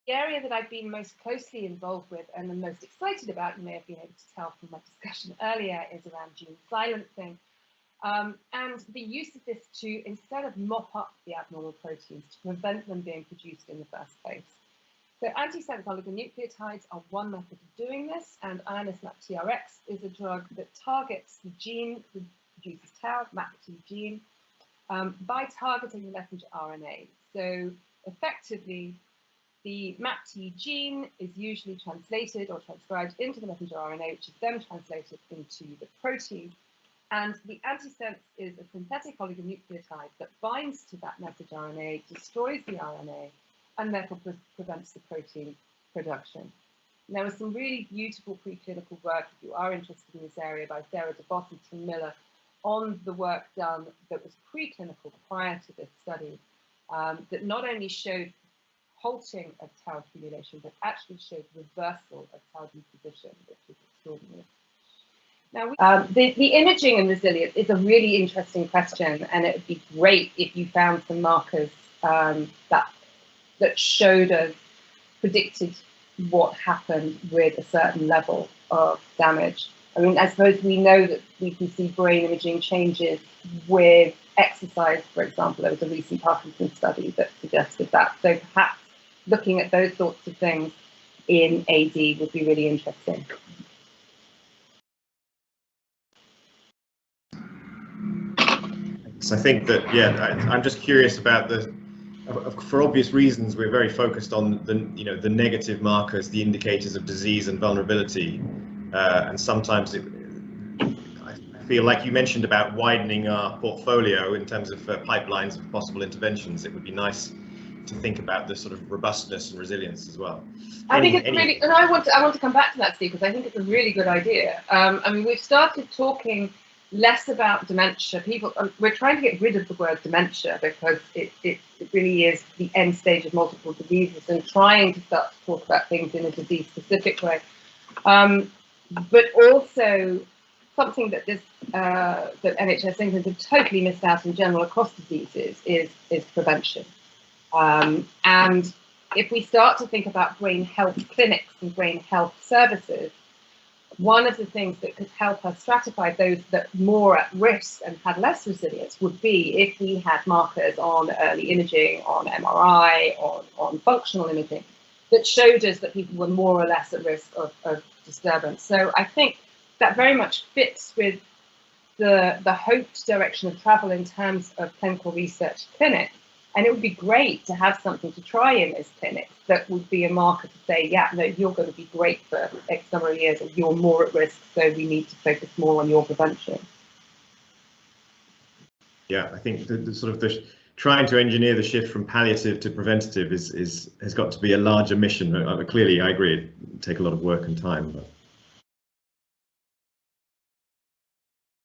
The area that I've been most closely involved with and the most excited about, you may have been able to tell from my discussion earlier, is around gene silencing. And the use of this to, instead of mop up the abnormal proteins, to prevent them being produced in the first place. So antisense oligonucleotides are one method of doing this, and INS-MAPTRx is a drug that targets the gene that produces tau, MAPT gene, by targeting the messenger RNA. So effectively, the MAPT gene is usually translated or transcribed into the messenger RNA, which is then translated into the protein. And the antisense is a synthetic oligonucleotide that binds to that messenger RNA, destroys the RNA, and therefore prevents the protein production. And there was some really beautiful preclinical work, if you are interested in this area, by Sarah DeVos and Tim Miller on the work done that was preclinical prior to this study, that not only showed halting of tau accumulation, but actually showed reversal of tau deposition, which is extraordinary. Now, the imaging and resilience is a really interesting question, and it would be great if you found some markers that showed us, predicted what happened with a certain level of damage. I mean, I suppose we know that we can see brain imaging changes with exercise, for example. There was a recent Parkinson's study that suggested that. So perhaps looking at those sorts of things in AD would be really interesting. So I think that, yeah, I'm just curious about for obvious reasons, we're very focused on the negative markers, the indicators of disease and vulnerability, and sometimes I feel like you mentioned about widening our portfolio in terms of pipelines of possible interventions. It would be nice to think about the sort of robustness and resilience as well. I think it's really, and I want to come back to that, Steve, because I think it's a really good idea. I mean, we've started talking less about dementia. We're trying to get rid of the word dementia because it really is the end stage of multiple diseases, and trying to start to talk about things in a disease-specific way. But also something that that NHS England have totally missed out in general across diseases is prevention. And if we start to think about brain health clinics and brain health services, one of the things that could help us stratify those that are more at risk and had less resilience would be if we had markers on early imaging, on MRI, on functional imaging, that showed us that people were more or less at risk of disturbance. So I think that very much fits with the hoped direction of travel in terms of clinical research clinics. And it would be great to have something to try in those clinics that would be a marker to say, yeah, no, you're going to be great for X number of years, or you're more at risk, so we need to focus more on your prevention. Yeah, I think the trying to engineer the shift from palliative to preventative has got to be a larger mission. Clearly, I agree, it'd take a lot of work and time, but